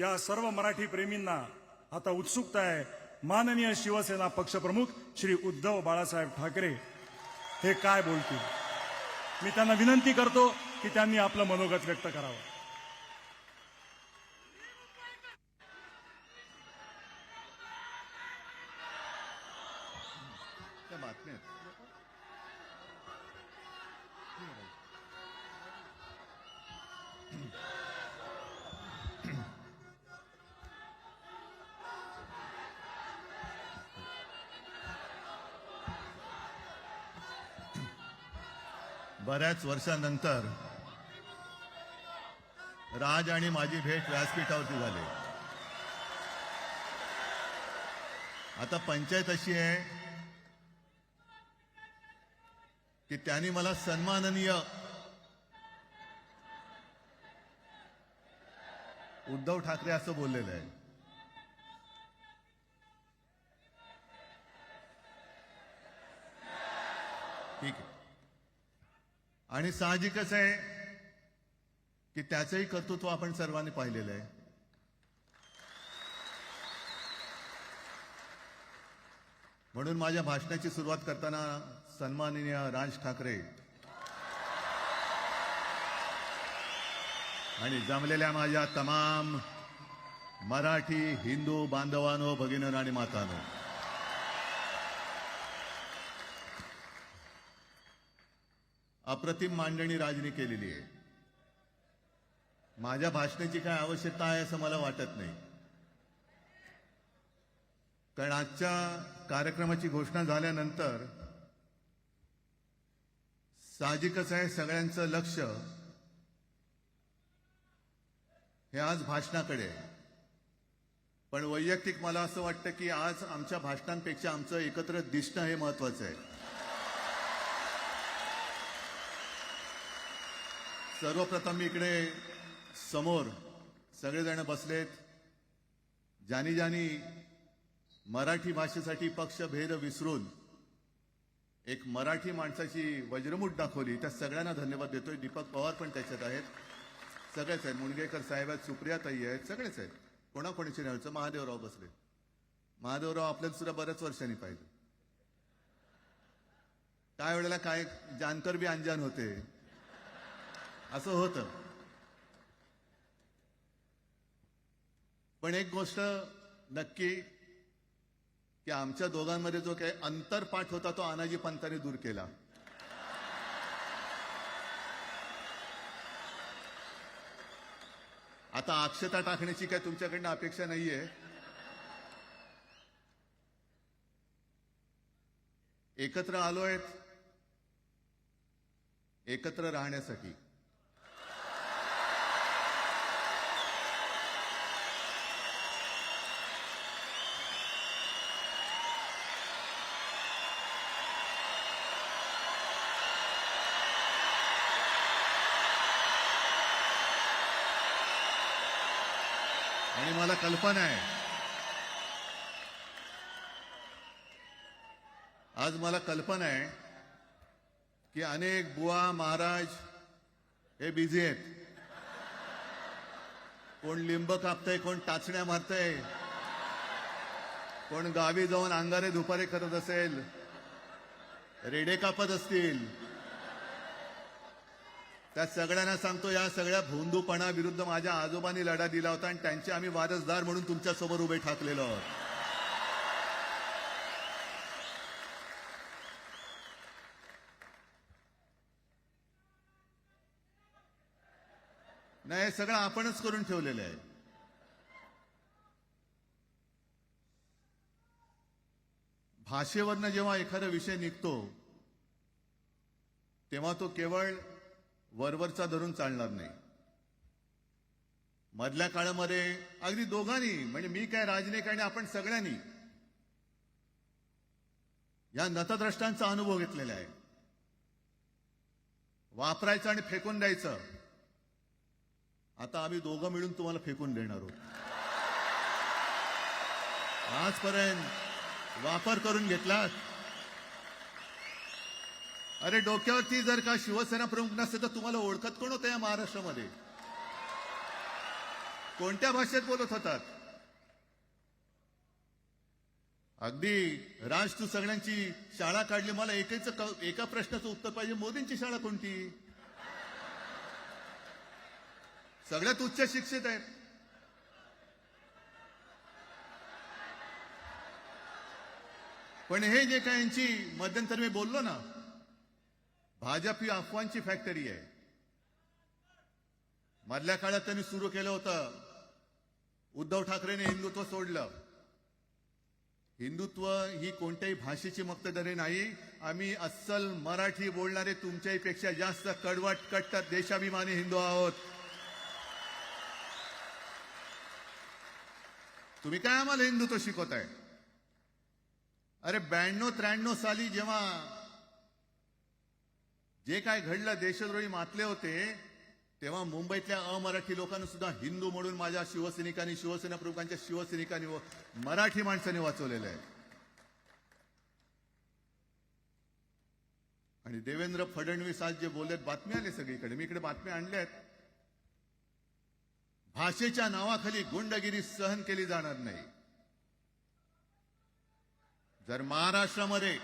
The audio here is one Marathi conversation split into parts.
या सर्व मराठी प्रेमींना आता उत्सुकता आहे माननीय शिवसेना पक्षप्रमुख श्री उद्धव बाळासाहेब ठाकरे हे काय बोलतील। मी त्यांना विनंती करतो की त्यांनी आपलं मनोगत व्यक्त करावं। बऱ्याच वर्षांनंतर राज आणि माझी भेट व्यासपीठावरती झाली। आता पंचायत अशी आहे की त्यांनी मला सन्माननीय उद्धव ठाकरे असं बोललेलं आहे। ठीक आहे, आणि साहजिकच आहे की त्याचंही कर्तृत्व आपण सर्वांनी पाहिलेलं आहे। म्हणून माझ्या भाषणाची सुरुवात करताना सन्माननीय राज ठाकरे आणि जमलेल्या माझ्या तमाम मराठी हिंदू बांधवांनो, भगिनींनो आणि मातांनो, अप्रतिम मांडणी राजनी केलेली आहे। माझ्या भाषणाची काय आवश्यकता आहे असं मला वाटत नाही, कारण आजच्या कार्यक्रमाची घोषणा झाल्यानंतर साहजिकच आहे सगळ्यांचं लक्ष हे आज भाषणाकडे आहे। पण वैयक्तिक मला असं वाटतं की आज आमच्या भाषणांपेक्षा आमचं एकत्र दिसणं हे महत्वाचं आहे। सर्वप्रथम मी इकडे समोर सगळेजण बसलेत, ज्यांनी ज्यांनी मराठी भाषेसाठी पक्षभेद विसरून एक मराठी माणसाची वज्रमूठ दाखवली, त्या सगळ्यांना धन्यवाद देतोय। दीपक पवार पण त्याच्यात आहेत, सगळेच आहेत, मुणगेकर साहेब आहेत, सुप्रियाताई आहेत, सगळेच आहेत, कोणाकोणीचे नाही। महादेवराव बसले, महादेवराव आपल्याला सुद्धा बऱ्याच वर्षांनी पाहिजे। काय वेळेला काय जानकर बी अंजान होते असं होतं। पण एक गोष्ट नक्की की आमच्या दोघांमध्ये जो काही अंतरपाठ होता तो आनाजी पंतांनी दूर केला। आता अक्षता टाकण्याची काय तुमच्याकडनं अपेक्षा नाहीये। एकत्र आलोय एकत्र राहण्यासाठी। आणि मला कल्पना आहे, आज मला कल्पना आहे की अनेक बुवा महाराज हे बिझी आहेत। कोण लिंब कापतय, कोण टाचण्या मारतय, कोण गावी जाऊन अंगारे दुपारे करत असेल, रेडे कापत असतील। त्या सगळ्यांना सांगतो, या सगळ्या भोंदूपणाविरुद्ध माझ्या आजोबांनी लढा दिला होता आणि त्यांचे आम्ही वारसदार म्हणून तुमच्या समोर उभे ठाकलेलो आहोत। नाही, हे सगळं आपणच करून ठेवलेलं आहे। भाषेवरनं जेव्हा एखादा विषय निघतो तेव्हा तो केवळ वरवरचा धरून चालणार नाही। मधल्या काळामध्ये अगदी दोघांनी, म्हणजे मी काय राजने काय, आपण सगळ्यांनी या नतद्रष्टांचा अनुभव घेतलेला आहे। वापरायचं आणि फेकून द्यायचं। आता आम्ही दोघं मिळून तुम्हाला फेकून देणार आहोत। आजपर्यंत वापर करून घेतलात। अरे डोक्यावरती जर का शिवसेना प्रमुख नसते तर तुम्हाला ओळखत कोण होतं या महाराष्ट्रामध्ये? कोणत्या भाषेत बोलत होतात? अगदी राज, तू सगळ्यांची शाळा काढली, मला एका प्रश्नाचं उत्तर पाहिजे, मोदींची शाळा कोणती? सगळ्यात उच्च शिक्षित आहेत. पण हे जे काय यांची मध्यंतरी मी बोललो ना, भाजप ही अफवांची फॅक्टरी आहे. मधल्या काळात त्यांनी सुरू केलं होतं, उद्धव ठाकरेंनी हिंदुत्व सोडलं. हिंदुत्व ही कोणत्याही भाषेची मक्तेदारी नाही. आम्ही अस्सल मराठी बोलणारे तुमच्यापेक्षा जास्त कडवट कट्टर देशाभिमानी हिंदू आहोत. तुम्ही काय आम्हाला हिंदुत्व शिकवताय? अरे 92-93 साली जेव्हा जे काय घडलं, देशद्रोही मातले होते, तेव्हा मुंबईतल्या अमराठी लोकांना सुद्धा हिंदू म्हणून माझ्या शिवसैनिकांनी, शिवसेना प्रमुखांच्या शिवसैनिकांनी व मराठी माणसांनी वाचवलेलं आहे. आणि देवेंद्र फडणवीस आज जे बोललेत, बातमी आली सगळीकडे, मी इकडे बातम्या आणल्यात. भाषेच्या नावाखाली गुंडगिरी सहन केली जाणार नाही. जर महाराष्ट्रामध्ये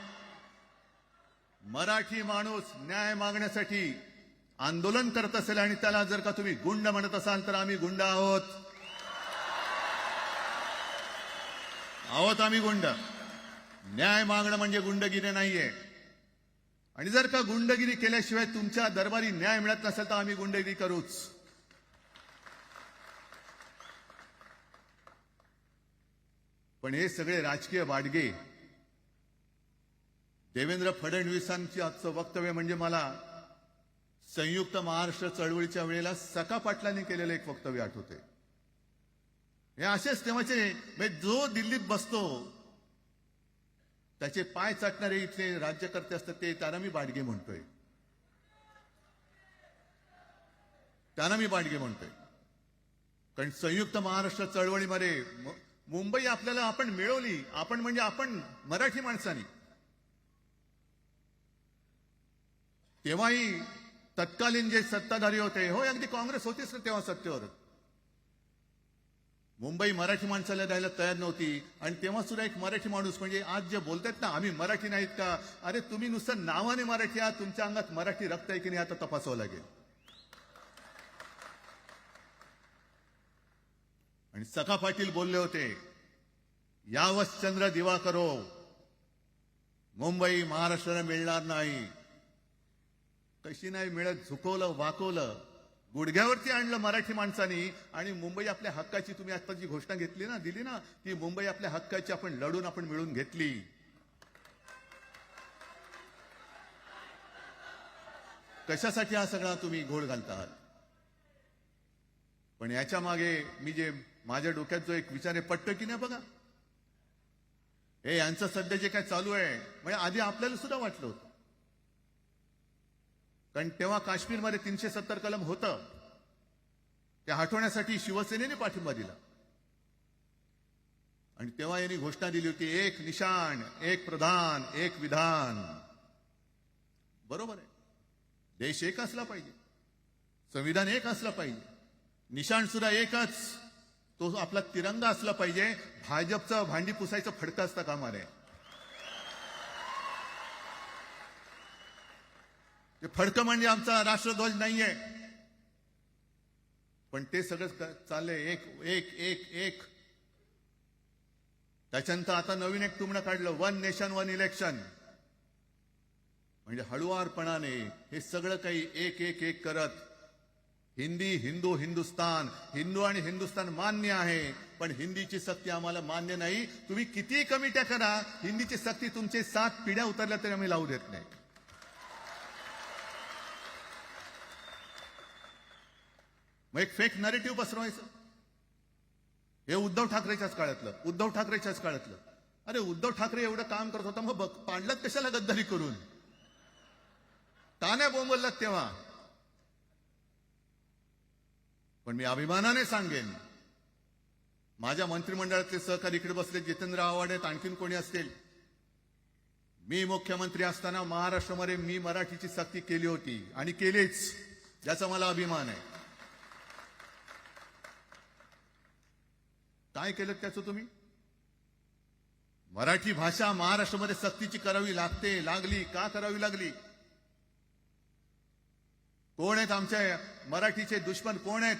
मराठी माणूस न्याय मागण्यासाठी आंदोलन करत असेल आणि त्याला जर का तुम्ही गुंड म्हणत असाल, तर आम्ही गुंड आहोत. आम्ही गुंड. न्याय मागणं म्हणजे गुंडगिरी नाहीये. आणि जर का गुंडगिरी केल्याशिवाय तुमच्या दरबारी न्याय मिळत नसेल, तर आम्ही गुंडगिरी करूच. पण हे सगळे राजकीय वाडगे, देवेंद्र फडणवीसांची आजचं वक्तव्य म्हणजे मला संयुक्त महाराष्ट्र चळवळीच्या वेळेला सखा पाटलांनी केलेलं एक वक्तव्य आठवते. हे असेच तेव्हाचे, जो दिल्लीत बसतो त्याचे पाय चाटणारे इथले राज्यकर्ते असतात, ते त्यांना मी बाडगे म्हणतोय. कारण संयुक्त महाराष्ट्र चळवळीमध्ये मुंबई आपल्याला आपण मिळवली. आपण म्हणजे आपण मराठी माणसांनी. तेव्हाही तत्कालीन जे सत्ताधारी होते, हो अगदी काँग्रेस होतीच ना तेव्हा सत्तेवर, मुंबई मराठी माणसाला द्यायला तयार नव्हती. आणि तेव्हा सुद्धा एक मराठी माणूस, म्हणजे आज जे बोलतात ना आम्ही मराठी नाहीत का, अरे तुम्ही नुसतं नावाने मराठी आहात, तुमच्या अंगात मराठी रक्त आहे की नाही आता तपासावं लागेल. आणि सखा पाटील बोलले होते, यावत चंद्र दिवाकरो, मुंबई महाराष्ट्राला मिळणार नाही. कशी नाही मिळत, झुकवलं, वाकवलं, गुडघ्यावरती आणलं मराठी माणसांनी. आणि मुंबई आपल्या हक्काची, तुम्ही आता जी घोषणा घेतली ना, दिली ना, ती मुंबई आपल्या हक्काची आपण लढून आपण मिळून घेतली. कशासाठी हा सगळा तुम्ही घोळ घालतात? पण याच्या मागे मी जे माझ्या डोक्यात जो एक विचार आहे, पटतो की नाही बघा. हे यांचं सध्या जे काय चालू आहे, म्हणजे आधी आपल्याला सुद्धा वाटलं होतं. कारण तेव्हा काश्मीरमध्ये 370 कलम होतं, ते हटवण्यासाठी शिवसेनेने पाठिंबा दिला. आणि तेव्हा यांनी घोषणा दिली होती, एक निशाण, एक प्रधान, एक विधान. बरोबर आहे, देश एक असला पाहिजे, संविधान एक असलं पाहिजे, निशाण सुद्धा एकच, तो आपला तिरंगा असला पाहिजे. भाजपचं भांडी पुसायचं फडकं असतं कामा नये. ते फडकं म्हणजे आमचा राष्ट्रध्वज नाहीये. पण ते सगळं चाललंय एक एक एक एक. त्याच्यानंतर आता नवीन एक टुमणं काढलं, 1 नेशन 1 इलेक्शन. म्हणजे हळुवारपणाने हे सगळं काही एक एक एक करत, हिंदी, हिंदू, हिंदुस्तान, हिंदू आणि हिंदुस्तान मान्य आहे, पण हिंदीची सक्ती आम्हाला मान्य नाही. तुम्ही कितीही कमिट्या करा, हिंदीची सक्ती तुमचे 7 पिढ्या उतरल्या तरी आम्ही लावू देत नाही. मग एक फेक नरेटिव्ह पसरवायचं. हे उद्धव ठाकरेच्याच काळातलं. अरे उद्धव ठाकरे एवढं काम करत होता, मग पाडलात कशाला गद्दारी करून? तान्या बोंबललात तेव्हा. पण मी अभिमानाने सांगेन, माझ्या मंत्रिमंडळातले सहकारी इकडे बसले, जितेंद्र आव्हाड आहेत, आणखीन कोणी असतील. मी मुख्यमंत्री असताना महाराष्ट्रामध्ये मी मराठीची सक्ती केली होती आणि केलीच, ज्याचा मला अभिमान आहे. काय केलं त्याचं तुम्ही? मराठी भाषा महाराष्ट्रामध्ये सक्तीची करावी लागली. का करावी लागली? कोण आहेत आमच्या मराठीचे दुश्मन? कोण आहेत?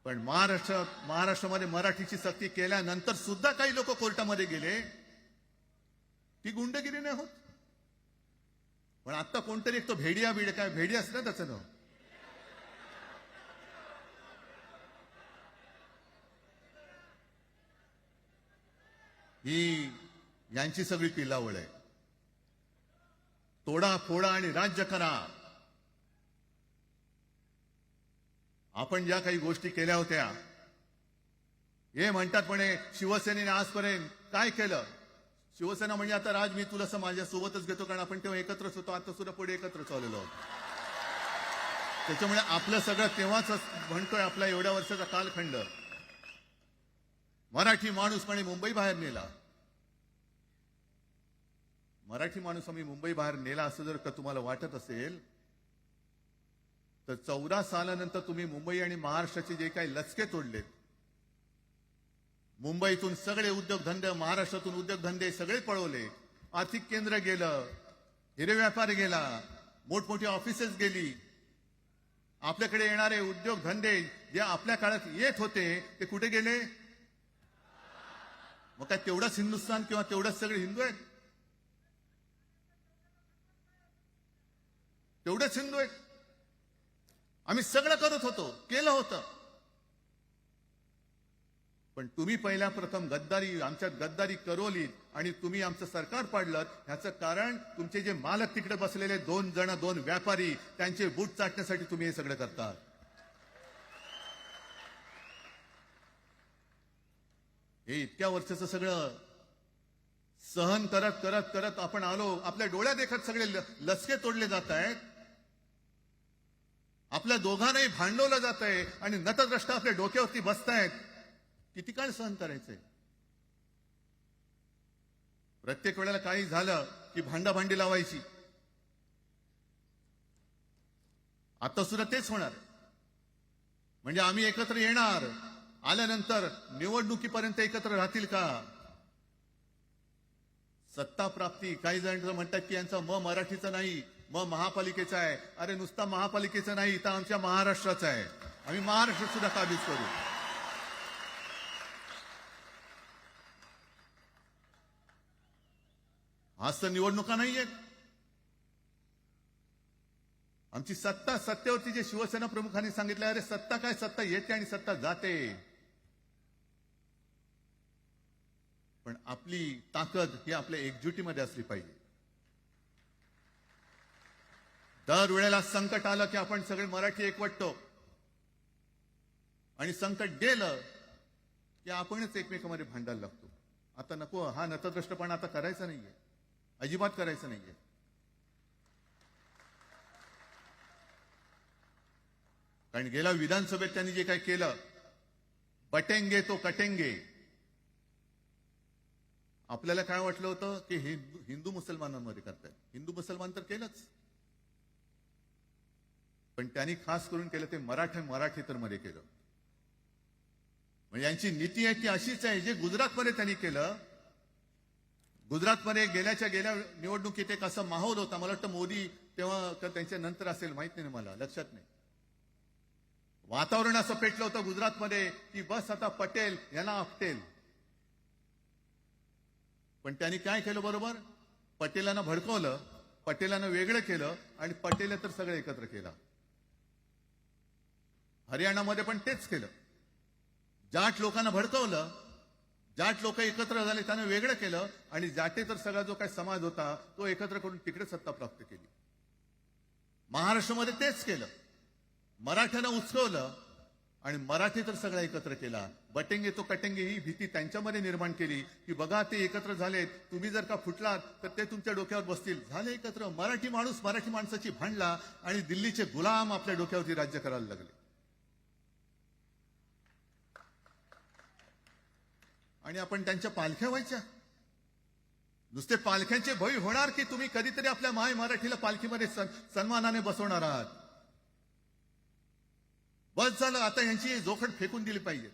पण महाराष्ट्रामध्ये मराठीची सक्ती केल्यानंतर सुद्धा काही लोक कोर्टामध्ये गेले. ती गुंडगिरी नाही होत. पण आता कोणतरी एक तो भेडिया काय भेडिया असतं ना त्याचं नाव, ही यांची सगळी पिलावळ आहे. तोडा फोडा आणि राज्य करा. आपण ज्या काही गोष्टी केल्या होत्या, हे म्हणतात म्हणे शिवसेनेने आजपर्यंत काय केलं? शिवसेना म्हणजे आता राज मी तुला असं माझ्यासोबतच घेतो, कारण आपण तेव्हा एकत्रच होतो. आता सुद्धा पुढे एकत्र चाललेलो आहोत. त्याच्यामुळे आपलं सगळं तेव्हाच म्हणतोय, आपला एवढ्या वर्षाचा कालखंड. मराठी माणूस म्हणे मुंबई बाहेर नेला. मराठी माणूस आम्ही मुंबई बाहेर नेला असं जर का तुम्हाला वाटत असेल, तर 14 सालानंतर तुम्ही मुंबई आणि महाराष्ट्राचे जे काही लचके तोडलेत, मुंबईतून सगळे उद्योगधंदे, महाराष्ट्रातून उद्योगधंदे सगळे पळवले. आर्थिक केंद्र गेलं, हिरे व्यापार गेला, मोठमोठी ऑफिसेस गेली. आपल्याकडे येणारे उद्योगधंदे जे आपल्या काळात येत होते ते कुठे गेले? मग काय तेवढंच हिंदुस्थान किंवा तेवढंच सगळे हिंदू आहेत? तेवढेच हिंदू आहेत? आम्ही सगळं करत होतो, केलं होतं. पण तुम्ही पहिल्या प्रथम गद्दारी, आमच्यात गद्दारी करवली आणि तुम्ही आमचं सरकार पाडलं. ह्याचं कारण तुमचे जे मालक तिकडे बसलेले 2 व्यापारी, त्यांचे बूट चाटण्यासाठी तुम्ही हे सगळं करतात. हे इतक्या वर्षाचं सगळं सहन करत करत करत आपण आलो. आपल्या डोळ्या देखत सगळे लचके तोडले जात आहेत. आपल्या दोघांनाही भांडवलं जात आहे आणि नतद्रष्टा आपल्या डोक्यावरती बसतायत. किती काळ सहन करायचंय? प्रत्येक वेळेला काही झालं की भांडाभांडी लावायची. आता सुद्धा तेच होणार. म्हणजे आम्ही एकत्र येणार, आल्यानंतर निवडणुकीपर्यंत एकत्र राहतील का? सत्ता प्राप्ती, काही जण म्हणतात की यांचा मराठीचा नाही, महापालिकेचा आहे. अरे नुसता महापालिकेचा नाही, इथं आमच्या महाराष्ट्राचा आहे. आम्ही महाराष्ट्र सुद्धा काबीज करू. आज तर निवडणुका नाहीयेत. आमची सत्ता, सत्तेवरती जे शिवसेना प्रमुखांनी सांगितलं, अरे सत्ता काय, सत्ता येते आणि सत्ता जाते. पण आपली ताकद ही आपल्या एकजुटीमध्ये असली पाहिजे. दर वेळेला संकट आलं की आपण सगळे मराठी एकवटतो आणि संकट गेलं की आपणच एकमेकांमध्ये भांडायला लागतो. आता नको, हा नतद्रष्टपणा आता करायचा नाहीये, अजिबात करायचं नाहीये. कारण गेल्या विधानसभेत त्यांनी जे काही केलं, बटेंगे तो कटेंगे. आपल्याला काय वाटलं होतं की हिंदू मुसलमानांमध्ये करतायत. हिंदू मुसलमान तर केलंच, पण त्यांनी खास करून केलं ते मराठेतर मध्ये केलं. म्हणजे यांची नीती आहे ती अशीच आहे जे गुजरातमध्ये त्यांनी केलं. गुजरातमध्ये गेल्या निवडणुकीत एक असा माहोल होता, मला वाटतं मोदी तेव्हा का त्यांच्या नंतर असेल, माहित नाही मला, लक्षात नाही. वातावरण असं पेटलं होतं गुजरातमध्ये की बस आता पटेल यांना आपटेल. पण त्यांनी काय केलं? बरोबर, पटेलांना भडकवलं, पटेलांना वेगळं केलं आणि पटेल तर सगळं एकत्र केलं. हरियाणामध्ये पण तेच केलं. जाट लोकांना भडकवलं, जाट लोक एकत्र झाले, त्यांना वेगळं केलं आणि जाटे तर सगळा जो काही समाज होता तो एकत्र करून तिकडे सत्ता प्राप्त केली. महाराष्ट्रामध्ये तेच केलं. मराठ्यांना उचकवलं आणि मराठी तर सगळा एकत्र केला. बटेंगे तो कटेंगे ही भीती त्यांच्यामध्ये निर्माण केली की बघा ते एकत्र झालेत, तुम्ही जर का फुटलात तर ते तुमच्या डोक्यावर बसतील. झाले एकत्र. मराठी माणूस मराठी माणसाची भांडला आणि दिल्लीचे गुलाम आपल्या डोक्यावरती राज्य करायला लागले. आणि आपण त्यांच्या पालख्या व्हायच्या. नुसते पालख्यांचे भय होणार की तुम्ही कधीतरी आपल्या माय मराठीला पालखीमध्ये सन्मानाने बसवणार आहात. बस झालं, आता यांची जोखड फेकून दिली पाहिजे.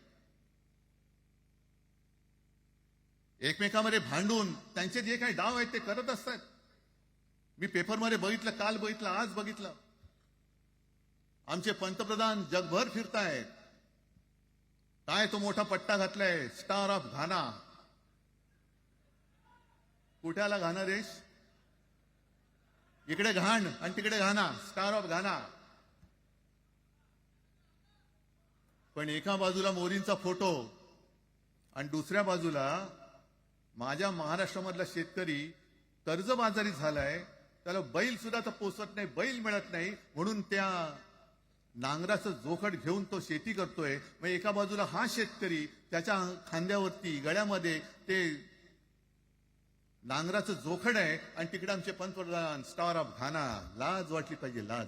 एकमेकांमध्ये भांडून त्यांचे जे काही डाव आहेत ते करत असतात. मी पेपरमध्ये बघितलं, काल बघितलं, आज बघितलं. आमचे पंतप्रधान जगभर फिरतायत. काय तो मोठा पट्टा घातलाय, स्टार ऑफ घाना. कुठे आला घाना देश? इकडे घाण आणि तिकडे घाना, स्टार ऑफ घाना. पण एका बाजूला मोदींचा फोटो आणि दुसऱ्या बाजूला माझ्या महाराष्ट्रामधला शेतकरी कर्जबाजारी झालाय. त्याला बैल सुद्धा तर पोचत नाही, बैल मिळत नाही, म्हणून त्या नांगराचं जोखड घेऊन तो शेती करतोय. मग एका बाजूला हा शेतकरी, त्याच्या खांद्यावरती गळ्यामध्ये ते नांगराचं जोखड आहे, आणि तिकडे आमचे पंतप्रधान स्टार ऑफ घाना. लाज वाटली पाहिजे, लाज,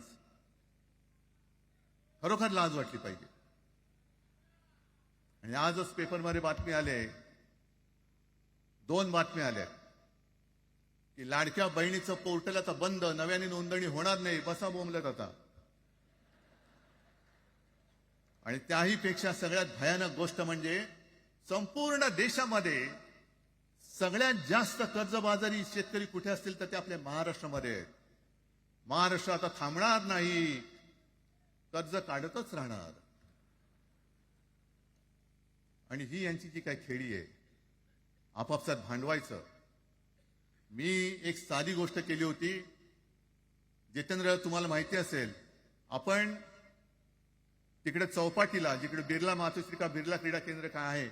खरोखर लाज वाटली पाहिजे. आणि आजच पेपरमध्ये बातमी आले, 2 बातम्या आल्या की लाडक्या बहिणीचं पोर्टल आता बंद, नव्याने नोंदणी होणार नाही. बसा बोंबलत आता. आणि त्याही पेक्षा सगळ्यात भयानक गोष्ट म्हणजे संपूर्ण देशामध्ये सगळ्यात जास्त कर्जबाजारी शेतकरी कुठे असतील तर ते आपल्या महाराष्ट्रामध्ये आहेत. महाराष्ट्र आता थांबणार नाही, कर्ज काढतच राहणार. आणि ही यांची जी काही खेळी आहे, आपापसात भांडवायचं. मी एक साधी गोष्ट केली होती. जितेंद्र, तुम्हाला माहिती असेल, आपण तिकडे चौपाटीला, जिकडे बिर्ला मातोश्री बिर्ला क्रीडा केंद्र काय आहे,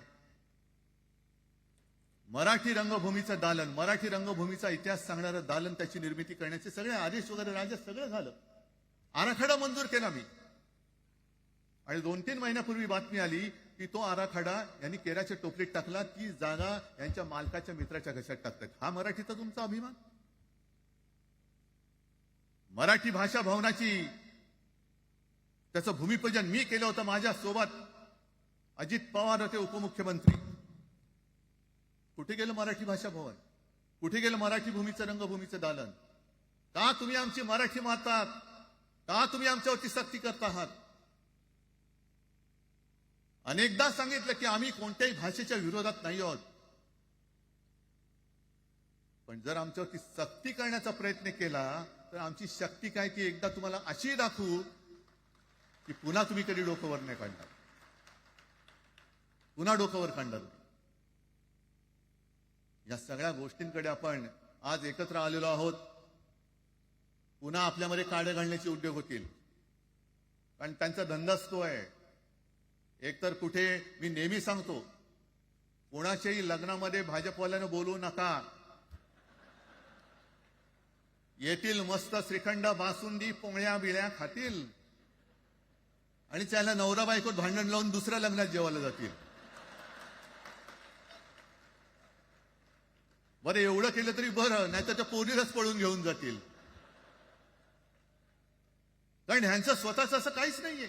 मराठी रंगभूमीचं दालन, मराठी रंगभूमीचा इतिहास सांगणारं दालन, त्याची निर्मिती करण्याचे सगळे आदेश वगैरे राज्यात सगळं झालं. आराखडा मंजूर केला मी. आणि 2-3 महिन्यापूर्वी बातमी आली की तो आराखडा यांनी केराच्या टोपलीत टाकला. ती जागा यांच्या मालकाच्या मित्राच्या घशात टाकतात. हा मराठीचा तुमचा अभिमान? मराठी भाषा भवनाची त्याचं भूमिपूजन मी केलं होतं. माझ्या सोबत अजित पवार होते, उपमुख्यमंत्री. कुठे गेलं मराठी भाषा भवन? कुठे गेलं मराठी भूमीचं रंगभूमीचं दालन? का तुम्ही आमची मराठी मारतात? का तुम्ही आमच्यावरती सक्ती करत आहात? अनेकदा सांगितलं की आम्ही कोणत्याही भाषेच्या विरोधात नाही आहोत, पण जर आमच्यावरती सक्ती करण्याचा प्रयत्न केला तर आमची शक्ती काय ती एकदा तुम्हाला अशी दाखवू की पुन्हा तुम्ही कधी डोकं वर नाही काढणार, पुन्हा डोकं वर काढणार. या सगळ्या गोष्टींकडे आपण आज एकत्र आलेलो आहोत. पुन्हा आपल्यामध्ये काळे घालण्याचे उद्योग होतील, कारण त्यांचा धंदाच तो आहे. एकतर कुठे, मी नेहमी सांगतो, कोणाच्याही लग्नामध्ये भाजपवाल्यानं बोलवू नका. येतील मस्त श्रीखंड, बासुंदी, पोळ्या बिळ्या खातील आणि त्याला नवरा बायकोत भांडण लावून दुसऱ्या लग्नात जेवायला जातील. बरं, एवढं केलं तरी बरं, नाही तर त्या पोरीलाच पळून घेऊन जातील. कारण ह्यांचं स्वतःच असं काहीच नाहीये.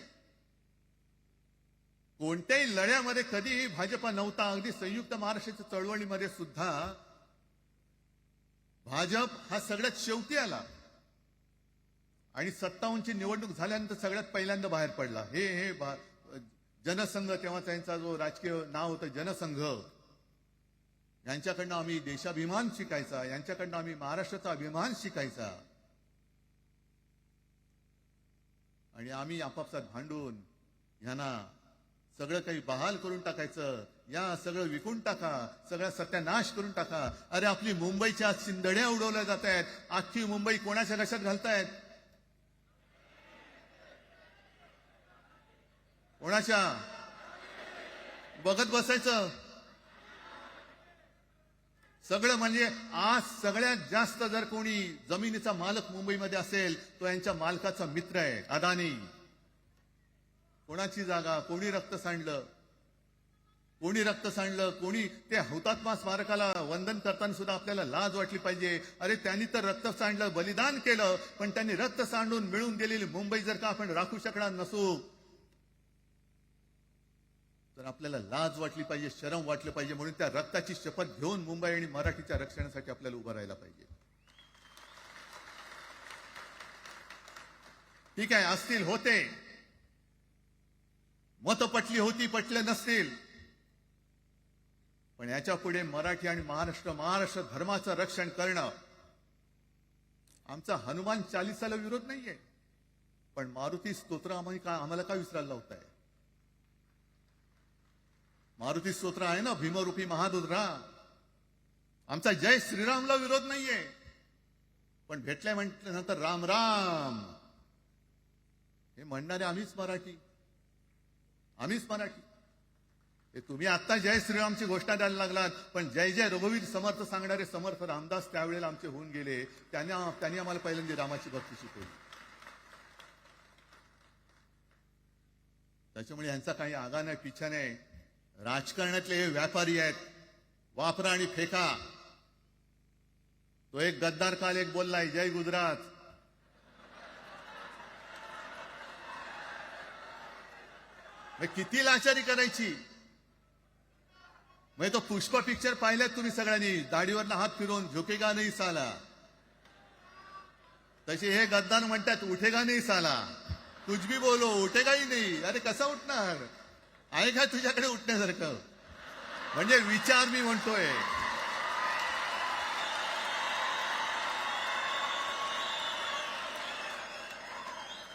कोणत्याही लढ्यामध्ये कधीही भाजपा नव्हता. अगदी संयुक्त महाराष्ट्राच्या चळवळीमध्ये सुद्धा भाजप हा सगळ्यात शेवटी आला आणि 57ची निवडणूक झाल्यानंतर सगळ्यात पहिल्यांदा बाहेर पडला. हे जनसंघ, तेव्हा त्यांचा जो राजकीय नाव होतं जनसंघ, यांच्याकडनं आम्ही देशाभिमान शिकायचा, यांच्याकडनं आम्ही महाराष्ट्राचा अभिमान शिकायचा. आणि आम्ही आपापसात भांडून यांना सगळं काही बहाल करून टाकायचं. या सगळं विकून टाका, सगळा सत्यानाश करून टाका. अरे, आपली मुंबईच्या शिंदड्या उडवल्या जात आहेत. अख्खी मुंबई कोणाच्या घशात घालतायत? कोणाच्या? बघत बसायचं सगळं. म्हणजे आज सगळ्यात जास्त जर कोणी जमिनीचा मालक मुंबईमध्ये असेल तो यांच्या मालकाचा मित्र आहे, अदानी. कोणाची जागा? कोणी रक्त सांडलं? कोणी रक्त सांडलं? कोणी? ते हुतात्मा स्मारकाला वंदन करताना सुद्धा आपल्याला लाज वाटली पाहिजे. अरे, त्यांनी तर रक्त सांडलं, बलिदान केलं, पण त्यांनी रक्त सांडून मिळून दिलेली मुंबई जर का आपण राखू शकणार नसू तर आपल्याला लाज वाटली पाहिजे, शरम वाटलं पाहिजे. म्हणून त्या रक्ताची शपथ घेऊन मुंबई आणि मराठीच्या रक्षणासाठी आपल्याला उभं राहायला पाहिजे. ठीक आहे, असतील, होते, मतं पटली होती, पटले नसतील, पण याच्या पुढे मराठी आणि महाराष्ट्र धर्माचं रक्षण करणं आमचा हनुमान चालिसाला विरोध नाहीये, पण मारुती स्तोत्र आम्हाला का विसरायला लावताय? मारुती स्तोत्र आहे ना, भीमरूपी महारुद्रा. आमचा जय श्रीरामला विरोध नाहीये, पण भेटल्या म्हटल्यानंतर राम राम हे म्हणणारे आम्हीच मराठी. हे तुम्ही आता जय श्रीरामची घोषणा द्यायला लागलात, पण जय जय रघुवीर समर्थ सांगणारे समर्थ रामदास त्यावेळेला आमचे होऊन गेले. त्यांनी आम्हाला पहिल्यांदा रामाची भक्ती शिकवली. त्याच्यामुळे यांचा काही आगा नाही, पिछा नाही. राजकारणातले हे व्यापारी आहेत, वापरा आणि फेका. तो एक गद्दार काल एक बोललाय, जय गुजरात. किती लाचारी करायची? तो पुष्पा पिक्चर पाहिल्यात तुम्ही सगळ्यांनी, दाढीवरला हात फिरवून झुकेगा नाही साला. तसे हे गद्दार म्हणतात उठेगा नाही साला. कुछ भी बोलो उठेगा ही नाही. अरे कसा उठणार? आहे का तुझ्याकडे उठण्यासारखं? म्हणजे विचार मी म्हणतोय.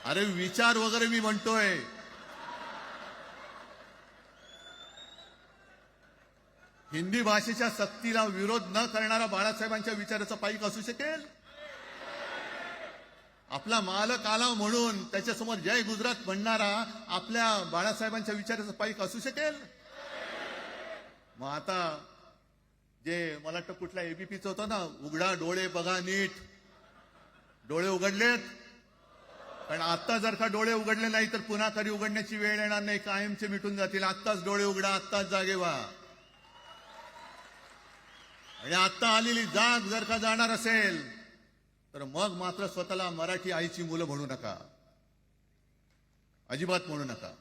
अरे विचार वगैरे मी म्हणतोय. हिंदी भाषेच्या सक्तीला विरोध न करणारा बाळासाहेबांच्या विचाराचा पाईक असू शकेल? आपला मालक आला म्हणून त्याच्यासमोर जय गुजरात म्हणणारा आपल्या बाळासाहेबांच्या विचाराचा पाईक असू शकेल? मग आता जे मला वाटतं कुठल्या एबीपीचं होतं ना, उघडा डोळे बघा नीट. डोळे उघडलेत, पण आता जर का डोळे उघडले नाही तर पुन्हा कधी उघडण्याची वेळ येणार नाही, कायमचे मिटून जातील. आत्ताच डोळे उघडा, आत्ताच जागे व्हा. आणि आता आलेली जाग जर का जाणार असेल तर मग मात्र स्वतःला मराठी आईची मुलं म्हणू नका, अजिबात म्हणू नका.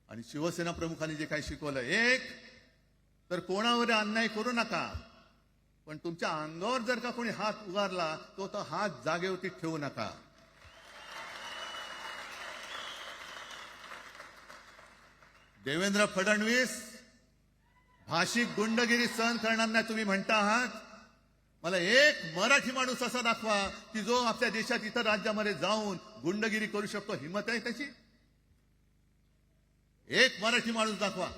आणि शिवसेना प्रमुखांनी जे काही शिकवलं, एक तर कोणावर अन्याय करू नका, पण तुमच्या अंगावर जर का कोणी हात उगारला तो हात जागेवरती ठेवू नका. देवेंद्र फडणवीस भाषिक गुंडगिरी सहन करणार नाही तुम्ही म्हणता आहात. मला एक मराठी माणूस असा दाखवा की जो आपल्या देशात इतर राज्यामध्ये जाऊन गुंडगिरी करू शकतो. हिंमत आहे त्याची? एक मराठी माणूस दाखवा.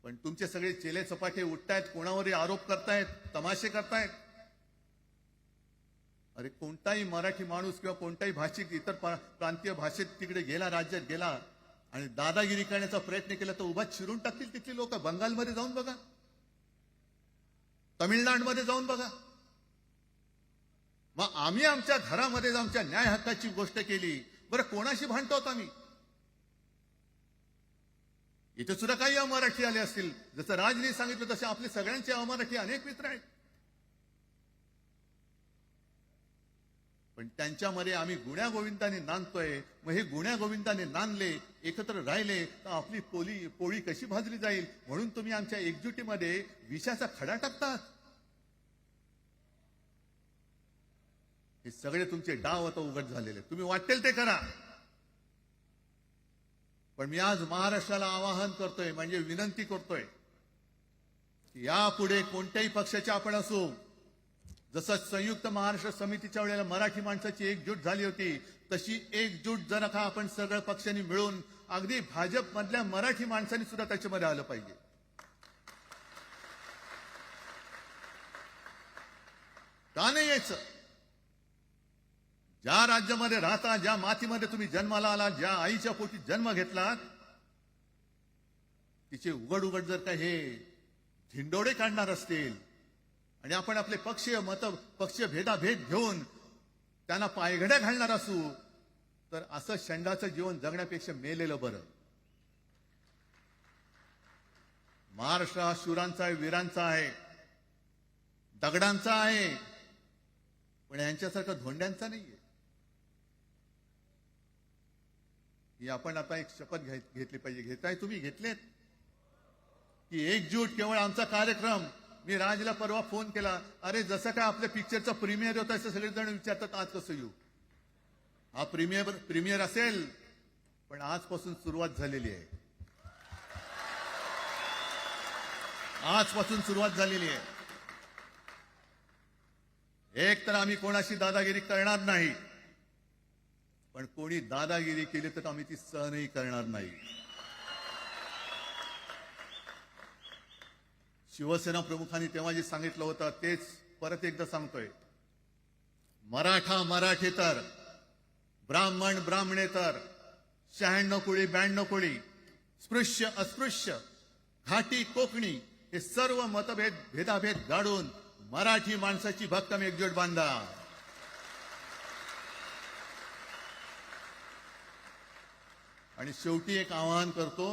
पण तुमचे सगळे चेले चपाटे उठतायत, कोणावरही आरोप करतायत, तमाशे करतायत. अरे कोणताही मराठी माणूस किंवा कोणताही भाषिक इतर प्रांतीय भाषेत तिकडे गेला, राज्यात गेला आणि दादागिरी करण्याचा प्रयत्न केला तर उभा चिरून टाकतील तिथली लोक. बंगालमध्ये जाऊन बघा, तमिळनाडूमध्ये जाऊन बघा. मग आम्ही आमच्या घरामध्ये आमच्या न्याय हक्काची गोष्ट केली, बरं कोणाशी भांडतो आहोत आम्ही? इथे सुद्धा काही अमराठी आले असतील, जसं राजने सांगितलं तसे आपले सगळ्यांचे अमराठी अनेक मित्र आहेत. पण त्यांच्यामध्ये आम्ही गुण्यागोविंदाने नांदतोय. मग हे गुण्यागोविंदाने नांदले, एकत्र राहिले तर आपली पोळी कशी भाजली जाईल? म्हणून तुम्ही आमच्या एकजुटीमध्ये विषाचा खडा टाकतात. हे सगळे तुमचे डाव आता उघड झालेले. तुम्ही वाटेल ते करा, पण मी आज महाराष्ट्राला आवाहन करतोय, म्हणजे विनंती करतोय की यापुढे कोणत्याही पक्षाचे आपण असू, जसं संयुक्त महाराष्ट्र समितीच्या वेळेला मराठी माणसाची एकजूट झाली होती, तशी एकजूट जर का आपण सगळ्या पक्षांनी मिळून, अगदी भाजप मधल्या मराठी माणसांनी सुद्धा त्याच्यामध्ये आलं पाहिजे. का नाही यायचं? ज्या राज्यामध्ये राहता, ज्या मातीमध्ये तुम्ही जन्माला आलात, ज्या आईच्या पोटी जन्म घेतलात, तिचे उघड उघड जर का हे धिंडोडे काढणार असतील आणि आपण आपले पक्षीय भेदाभेद घेऊन त्यांना पायघड्या घालणार असू, तर असं षंडाचं जीवन जगण्यापेक्षा मेलेलं बरं. महाराष्ट्र हा शूरांचा आहे, वीरांचा आहे, दगडांचा आहे, पण यांच्यासारखा धोंड्यांचा नाहीये. ही आपण आता एक शपथ घेतली पाहिजे. घेताय तुम्ही? घेतलेत की एकजूट केवळ आमचा कार्यक्रम. मी राजला परवा फोन केला, अरे जसं काय आपल्या पिक्चरचा प्रीमियर होता असं सगळेजण विचारतात आज कसं येऊ. हा प्रीमियर असेल पण आजपासून सुरुवात झालेली आहे. आजपासून सुरुवात झालेली आहे. एक तर आम्ही कोणाशी दादागिरी करणार नाही, पण कोणी दादागिरी केली तर आम्ही ती सहनही करणार नाही. शिवसेना प्रमुखांनी तेव्हा जे सांगितलं होतं तेच परत एकदा सांगतोय. मराठा मराठेतर, ब्राह्मण ब्राह्मणेतर, 96 कोळी 92 कोळी, स्पृश्य अस्पृश्य, घाटी कोकणी हे सर्व मतभेद भेदाभेद गाडून मराठी माणसाची भक्कम एकजूट बांधा. आणि शेवटी एक आवाहन करतो,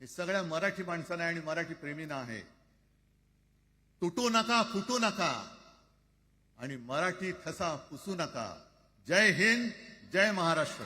हे सगळ्या मराठी माणसांना आणि मराठी प्रेमींना आहे. तुटू नका, फुटू नका आणि मराठी ठसा पुसू नका. जय हिंद, जय महाराष्ट्र.